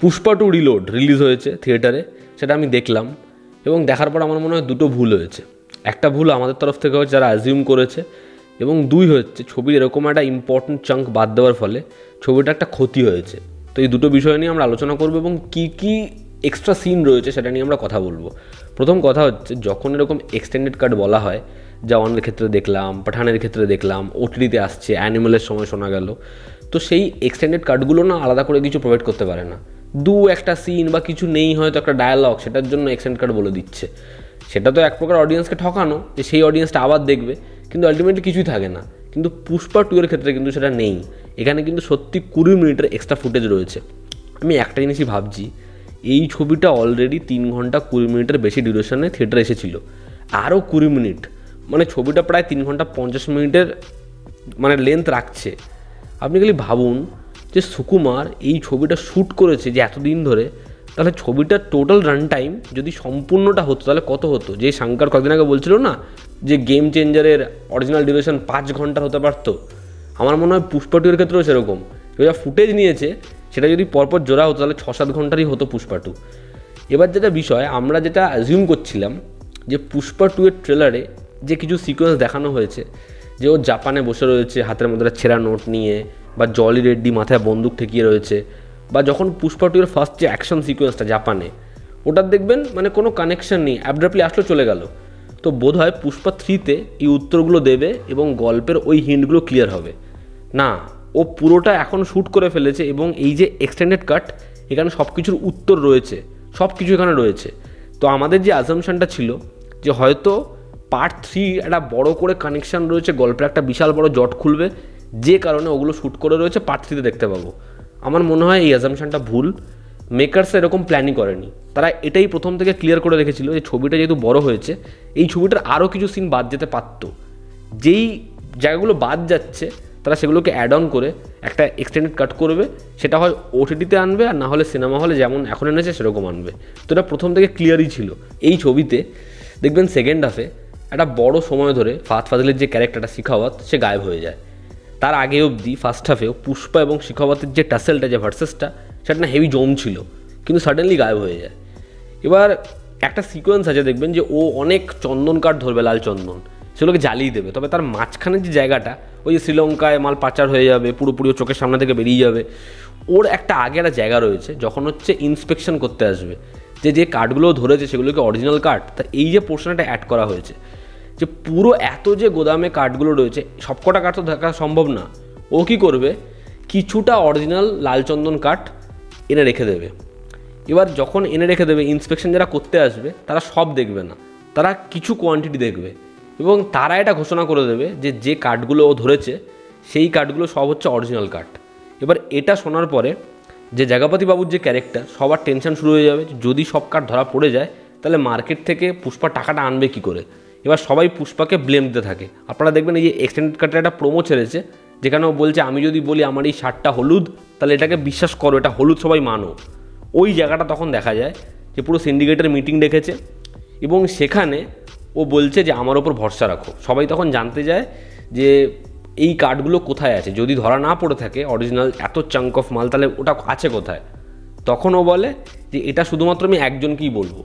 Pushpa 2 reload release হয়েছে থিয়েটারে, সেটা আমি দেখলাম এবং দেখার পর আমার মনে হয় দুটো ভুল হয়েছে। একটা ভুল আমাদের তরফ থেকে হচ্ছে, যারা অ্যাজিউম করেছে, এবং দুই হচ্ছে ছবির এরকম একটা ইম্পর্টেন্ট চাঙ্ক বাদ দেওয়ার ফলে ছবিটা একটা ক্ষতি হয়েছে। তো এই দুটো বিষয় নিয়ে আমরা আলোচনা করবো এবং কী কী এক্সট্রা সিন রয়েছে সেটা নিয়ে আমরা কথা বলবো। প্রথম কথা হচ্ছে, যখন এরকম এক্সটেন্ডেড কাট বলা হয়, জওয়ানের ক্ষেত্রে দেখলাম, পাঠানের ক্ষেত্রে দেখলাম, ওটিটিতে আসছে, অ্যানিমেলের সময় শোনা গেল, তো সেই এক্সটেন্ডেড কাটগুলো না আলাদা করে কিছু প্রোভাইড করতে পারে না। একটা সিন বা কিছু নেই, হয়তো একটা ডায়ালগ, সেটার জন্য এক্সটেন্ডেড কাট বলে দিচ্ছে। সেটা তো এক প্রকার অডিয়েন্সকে ঠকানো, যে সেই অডিয়েন্সটা আবার দেখবে, কিন্তু আলটিমেটলি কিছুই থাকে না। কিন্তু পুষ্পা 2 এর ক্ষেত্রে কিন্তু সেটা নেই। এখানে কিন্তু সত্যি 20 মিনিটের এক্সট্রা ফুটেজ রয়েছে। আমি একটা জিনিসই ভাবছি, এই ছবিটা অলরেডি 3 ঘন্টা 20 মিনিটের বেশি ডিউরেশনে থিয়েটারে এসেছিলো, আরও 20 মিনিট, মানে ছবিটা প্রায় 3 ঘন্টা 50 মিনিটের মানে লেন্থ রাখছে। আপনি খালি ভাবুন যে সুকুমার এই ছবিটা শ্যুট করেছে যে এতদিন ধরে, তাহলে ছবিটার টোটাল রান টাইম যদি সম্পূর্ণটা হতো তাহলে কত হতো? যে শঙ্কর কয়েকদিন আগে বলছিল না যে গেম চেঞ্জারের অরিজিনাল ডিউরেশন 5 ঘন্টার হতে পারতো, আমার মনে হয় পুষ্পা 2 এর ক্ষেত্রেও সেরকম। যা ফুটেজ নিয়েছে সেটা যদি পরপর জোড়া হতো তাহলে 6-7 ঘন্টারই হতো পুষ্পা 2। এবার যেটা বিষয়, আমরা যেটা অ্যাজিউম করছিলাম যে পুষ্পা 2 এর ট্রেলারে যে কিছু সিকোয়েন্স দেখানো হয়েছে, যে ও জাপানে বসে রয়েছে হাতের মধ্যে ছেঁড়া নোট নিয়ে, বা জলি রেড্ডি মাথায় বন্দুক ঠেকিয়ে রয়েছে, বা যখন পুষ্পা 2 এর ফার্স্ট যে অ্যাকশন সিকোয়েন্সটা জাপানে, ওটার দেখবেন মানে কোনো কানেকশন নেই, অ্যাব্রাপ্টলি আসলো চলে গেল। তো বোধ হয় পুষ্পা 3-তে এই উত্তরগুলো দেবে এবং গল্পের ওই হিন্টগুলো ক্লিয়ার হবে। না, ও পুরোটা এখন শ্যুট করে ফেলেছে এবং এই যে এক্সটেন্ডেড কাট, এখানে সব কিছুর উত্তর রয়েছে, সব কিছু এখানে রয়েছে। তো আমাদের যে অ্যাজাম্পশনটা ছিল যে হয়তো পার্ট 3 একটা বড় করে কানেকশান রয়েছে, গল্পের একটা বিশাল বড় জট খুলবে, যে কারণে ওগুলো শ্যুট করে রয়েছে, পার্ট 3-তে দেখতে পাবো। আমার মনে হয় এই অ্যাজাম্পশনটা ভুল। মেকার্স এরকম প্ল্যানই করেনি, তারা এটাই প্রথম থেকে ক্লিয়ার করে রেখেছিল যে ছবিটা যেহেতু বড় হয়েছে, এই ছবিটার আরও কিছু সিন বাদ যেতে পারত। যেই জায়গাগুলো বাদ যাচ্ছে তারা সেগুলোকে অ্যাড অন করে একটা এক্সটেন্ডেড কাট করবে, সেটা হয় ওটিটিতে আনবে, আর না হলে সিনেমা হলে যেমন এখন এনেছে সেরকম আনবে। তো এটা প্রথম থেকে ক্লিয়ারই ছিল। এই ছবিতে দেখবেন সেকেন্ড হাফে একটা বড় সময় ধরে ফাহাদ ফাজিলের যে ক্যারেক্টারটা শিখাওয়াত, সে গায়েব হয়ে যায়। তার আগে অবধি ফার্স্ট হাফেও পুষ্পা এবং শিখাওয়াতের যে টাসেলটা, যে ভার্সেসটা, সেটা না হেভি জম ছিল, কিন্তু সাডেনলি গায়েব হয়ে যায়। এবার একটা সিকোয়েন্স আছে, দেখবেন যে ও অনেক চন্দন কাঠ ধরবে, লাল চন্দন, সেগুলোকে জ্বালিয়ে দেবে, তবে তার মাঝখানের যে জায়গাটা, ওই যে শ্রীলঙ্কায় মাল পাচার হয়ে যাবে, পুরোপুরি ওর চোখের সামনে থেকে বেরিয়ে যাবে, ওর একটা আগে একটা জায়গা রয়েছে যখন হচ্ছে ইন্সপেকশন করতে আসবে, যে কাঠগুলো ধরেছে সেগুলোকে অরিজিনাল কাঠ, তা এই যে পোর্শনটা অ্যাড করা হয়েছে, যে পুরো এত যে গোদামে কাঠগুলো রয়েছে সবকটা কাঠ তো দেখা সম্ভব না। ও কী করবে, কিছুটা অরিজিনাল লালচন্দন কাঠ এনে রেখে দেবে। এবার যখন এনে রেখে দেবে, ইন্সপেকশন যারা করতে আসবে তারা সব দেখবে না, তারা কিছু কোয়ান্টিটি দেখবে, এবং তারা এটা ঘোষণা করে দেবে যে কাঠগুলো ও ধরেছে সেই কাঠগুলো সব হচ্ছে অরিজিনাল কাঠ। এবার এটা শোনার পরে যে জাগাপতি বাবুর যে ক্যারেক্টার, সবার টেনশন শুরু হয়ে যাবে, যদি সব কাঠ ধরা পড়ে যায় তাহলে মার্কেট থেকে পুষ্পা টাকাটা আনবে কী করে। এবার সবাই পুষ্পাকে ব্লেম দিতে থাকে। আপনারা দেখবেন এই যে এক্সটেন্ডেড কাটের একটা প্রোমো ছেড়েছে, যেখানে ও বলছে আমি যদি বলি আমার এই শার্টটা হলুদ, তাহলে এটাকে বিশ্বাস করো, এটা হলুদ, সবাই মানো। ওই জায়গাটা তখন দেখা যায় যে পুরো সিন্ডিকেটের মিটিং ডেকেছে এবং সেখানে ও বলছে যে আমার ওপর ভরসা রাখো। সবাই তখন জানতে যায় যে এই কার্ডগুলো কোথায় আছে, যদি ধরা না পড়ে থাকে অরিজিনাল এত চাঙ্ক অফ মাল, তাহলে ওটা আছে কোথায়। তখন ও বলে যে এটা শুধুমাত্র আমি একজনকেই বলবো।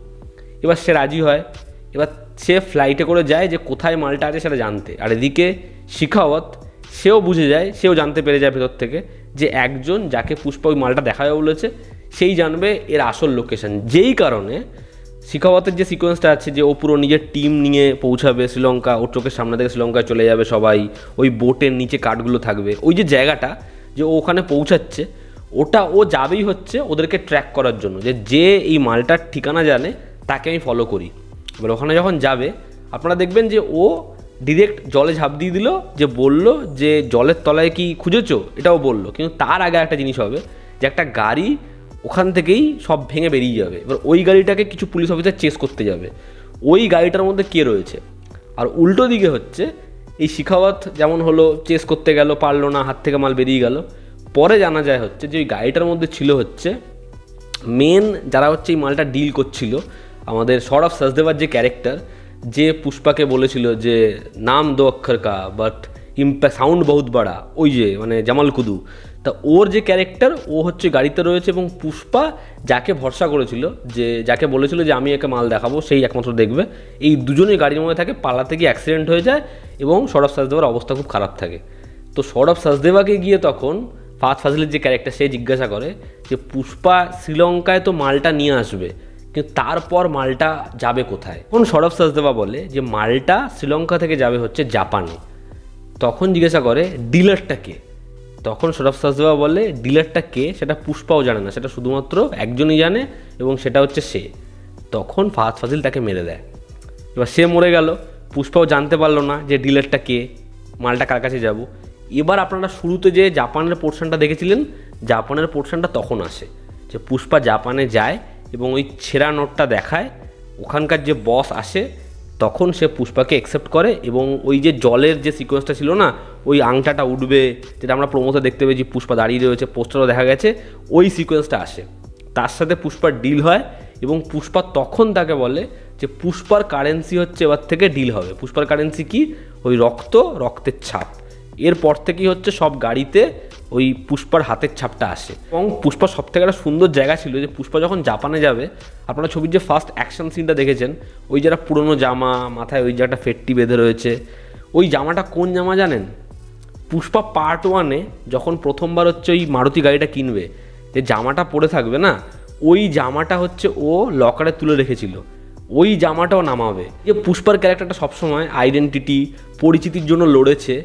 এবার সে রাজি হয়। এবার সে ফ্লাইটে করে যায় যে কোথায় মালটা আছে সেটা জানতে, আর এদিকে শিখাওয়াত সেও বুঝে যায়, সেও জানতে পেরে যায় ভেতর থেকে যে একজন যাকে পুষ্পা ওই মালটা দেখাবে বলেছে সেই জানবে এর আসল লোকেশন। যেই কারণে শিখাওয়াতের যে সিকোয়েন্সটা আছে, যে ও পুরো নিজের টিম নিয়ে পৌঁছাবে শ্রীলঙ্কা, ওর চোখের সামনে থেকে শ্রীলঙ্কায় চলে যাবে সবাই, ওই বোটের নিচে কাঠগুলো থাকবে, ওই যে জায়গাটা যে ও ওখানে পৌঁছাচ্ছে, ওটা ও যাবেই হচ্ছে ওদেরকে ট্র্যাক করার জন্য, যে এই মালটার ঠিকানা জানে তাকে আমি ফলো করি। এবার ওখানে যখন যাবে আপনারা দেখবেন যে ও ডিরেক্ট জলে ঝাঁপ দিয়ে দিল, যে বলল যে জলের তলায় কি খুঁজেছো, এটাও বলল। কিন্তু তার আগে একটা জিনিস হবে যে একটা গাড়ি ওখান থেকেই সব ভেঙে বেরিয়ে যাবে। এবার ওই গাড়িটাকে কিছু পুলিশ অফিসার চেস করতে যাবে, ওই গাড়িটার মধ্যে কে রয়েছে। আর উল্টো দিকে হচ্ছে এই শিখাওয়াত যেমন হলো চেস করতে গেল, পারলো না, হাত থেকে মাল বেরিয়ে গেল। পরে জানা যায় হচ্ছে যে ওই গাড়িটার মধ্যে ছিল হচ্ছে মেন যারা হচ্ছে এই মালটা ডিল করছিল, আমাদের সৌরভ সাচদেবার যে ক্যারেক্টার, যে পুষ্পাকে বলেছিল যে নাম দো অক্ষর কা বাট ইম্প্যাক্ট সাউন্ড বহুত বড়া, ওই যে মানে জামাল কুদু, তা ওর যে ক্যারেক্টার ও হচ্ছে গাড়িতে রয়েছে এবং পুষ্পা যাকে ভরসা করেছিল, যে যাকে বলেছিল যে আমি একে মাল দেখাবো, সেই একমাত্র দেখবে, এই দুজনেই গাড়ির মধ্যে থাকে, পালাতে গিয়ে অ্যাক্সিডেন্ট হয়ে যায় এবং সৌরভ সাজদেওয়ার অবস্থা খুব খারাপ থাকে। তো সৌরভ সাজদেওয়াকে গিয়ে তখন ফাহাদ ফাজিলের যে ক্যারেক্টার সে জিজ্ঞাসা করে যে পুষ্পা শ্রীলঙ্কায় তো মালটা নিয়ে আসবে, কিন্তু তারপর মালটা যাবে কোথায়? তখন সৌরভ সাজদেওয়া বলে যে মালটা শ্রীলঙ্কা থেকে যাবে হচ্ছে জাপানে। তখন জিজ্ঞাসা করে ডিলারটা কে? তখন সৌরভ সাজদেওয়া বলে ডিলারটা কে সেটা পুষ্পাও জানে না, সেটা শুধুমাত্র একজনই জানে এবং সেটা হচ্ছে সে। তখন ফাহাদ ফাজিল তাকে মেরে দেয়। এবার সে মরে গেল, পুষ্পাও জানতে পারলো না যে ডিলারটা কে, মালটা কার কাছে যাব। এবার আপনারা শুরুতে যে জাপানের পোর্শনটা দেখেছিলেন, জাপানের পোর্শনটা তখন আসে যে পুষ্পা জাপানে যায় এবং ওই ছেঁড়া নোটটা দেখায়, ওখানকার যে বস আসে তখন সে পুষ্পাকে অ্যাকসেপ্ট করে এবং ওই যে জলের যে সিকোয়েন্সটা ছিল না, ওই আংটাটা উঠবে যেটা আমরা প্রমোতে দেখতে পেয়েছি, পুষ্পা দাঁড়িয়ে রয়েছে, পোস্টারও দেখা গেছে, ওই সিকোয়েন্সটা আসে। তার সাথে পুষ্পার ডিল হয় এবং পুষ্পা তখন তাকে বলে যে পুষ্পার কারেন্সি হচ্ছে এবার থেকে ডিল হবে। পুষ্পার কারেন্সি কি? ওই রক্তের ছাপ। এরপর থেকেই হচ্ছে সব গাড়িতে ওই পুষ্পার হাতের ছাপটা আসে। এবং পুষ্পার সব থেকে একটা সুন্দর জায়গা ছিল যে পুষ্পা যখন জাপানে যাবে, আপনারা ছবির যে ফার্স্ট অ্যাকশন সিনটা দেখেছেন, ওই যারা পুরনো জামা, মাথায় ওই যে একটা ফেট্টি বেঁধে রয়েছে, ওই জামাটা কোন জামা জানেন? পুষ্পা পার্ট 1-এ যখন প্রথমবার হচ্ছে ওই মারুতি গাড়িটা কিনবে, যে জামাটা পরে থাকবে না, ওই জামাটা হচ্ছে ও লকারে তুলে রেখেছিল, ওই জামাটাও নামাবে। যে পুষ্পার ক্যারেক্টারটা সবসময় আইডেন্টিটি, পরিচিতির জন্য লড়েছে,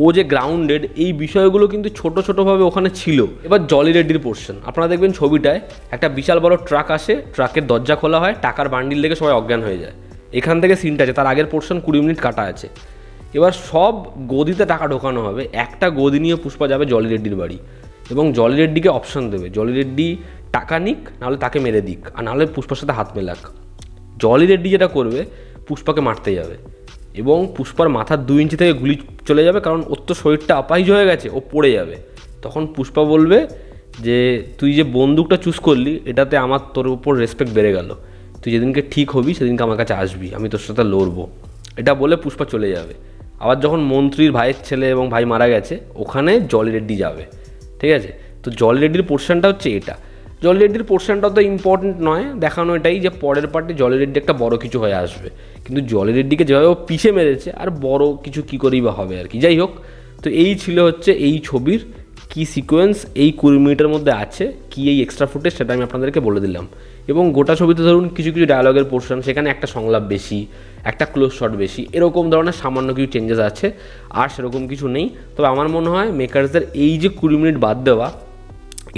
ও যে গ্রাউন্ডেড, এই বিষয়গুলো কিন্তু ছোটো ছোটোভাবে ওখানে ছিল। এবার জলি রেড্ডির পোর্শন আপনারা দেখবেন ছবিটায়, একটা বিশাল বড় ট্রাক আসে, ট্রাকের দরজা খোলা হয়, টাকার বান্ডিল দেখে সবাই অজ্ঞান হয়ে যায়। এখান থেকে সিনটা আছে, তার আগের পোর্শন 20 মিনিট কাটা আছে। এবার সব গদিতে টাকা ঢোকানো হবে, একটা গদি নিয়ে পুষ্পা যাবে জলি রেড্ডির বাড়ি এবং জলি রেড্ডিকে অপশন দেবে, জলি রেড্ডি টাকা নিক, নাহলে তাকে মেরে দিক, আর নাহলে পুষ্পার সাথে হাত মেলাক। জলি রেড্ডি যেটা করবে, পুষ্পাকে মারতে যাবে এবং পুষ্পার মাথার 2 ইঞ্চি থেকে গুলি চলে যাবে, কারণ ওর তো শরীরটা আপাহিজ হয়ে গেছে, ও পড়ে যাবে। তখন পুষ্পা বলবে যে তুই যে বন্দুকটা চুজ করলি, এটাতে আমার তোর উপর রেসপেক্ট বেড়ে গেল, তুই যেদিনকে ঠিক হবি সেদিনকে আমার কাছে আসবি, আমি তোর সাথে লড়বো। এটা বলে পুষ্পা চলে যাবে। আবার যখন মন্ত্রীর ভাইয়ের ছেলে এবং ভাই মারা গেছে, ওখানে জলি রেড্ডি যাবে, ঠিক আছে? তো জলি রেড্ডির পোর্শনটা হচ্ছে এটা। জলি রেড্ডির পোর্শনটা তো ইম্পর্টেন্ট নয়, দেখানো এটাই যে পরের পার্টে জলি রেড্ডি একটা বড় কিছু হয়ে আসবে, কিন্তু জলি রেড্ডিকে যেভাবে ও পিষে মেরেছে, আর বড় কিছু কী করেই বা হবে আর কি। যাই হোক, তো এই ছিল হচ্ছে এই ছবির কি সিকোয়েন্স এই 20 মিনিটের মধ্যে আছে, কি এই এক্সট্রা ফুটেজ, সেটা আমি আপনাদেরকে বলে দিলাম। এবং গোটা ছবিতে ধরুন কিছু কিছু ডায়ালগের পোর্শন, সেখানে একটা সংলাপ বেশি, একটা ক্লোজ শট বেশি, এরকম ধরনের সামান্য কিছু চেঞ্জেস আছে, আর সেরকম কিছু নেই। তবে আমার মনে হয় মেকার্সদের এই যে 20 মিনিট বাদ দেওয়া,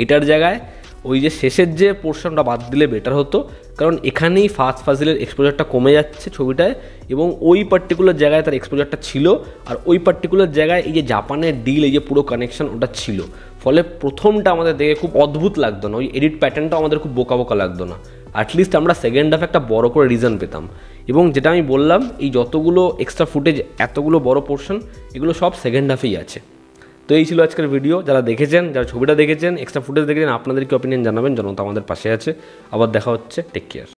এটার জায়গায় ওই যে শেষের যে পোর্শনটা বাদ দিলে বেটার হতো, কারণ এখানেই ফাহাদ ফাজিলের এক্সপোজারটা কমে যাচ্ছে ছবিটায় এবং ওই পার্টিকুলার জায়গায় তার এক্সপোজারটা ছিল, আর ওই পার্টিকুলার জায়গায় এই যে জাপানের ডিল, এই যে পুরো কানেকশন, ওটা ছিল। ফলে প্রথমটা আমাদের দেখে খুব অদ্ভুত লাগতো না, ওই এডিট প্যাটার্নটাও আমাদের খুব বোকা বোকা লাগতো না। অ্যাটলিস্ট আমরা সেকেন্ড হাফে একটা বড় করে রিজন পেতাম। এবং যেটা আমি বললাম, এই যতগুলো এক্সট্রা ফুটেজ, এতগুলো বড় পোর্শন, এগুলো সব সেকেন্ড হাফেই আছে। তো এই ছিল আজকের ভিডিও। যারা দেখেছেন, যারা ছবিটা দেখেছেন, এক্সট্রা ফুটেজ দেখেছেন, আপনাদের কি অপিনিয়ন জানাবেন, জনতা আমাদের পাশে আছে। আবার দেখা হচ্ছে, টেক কেয়ার।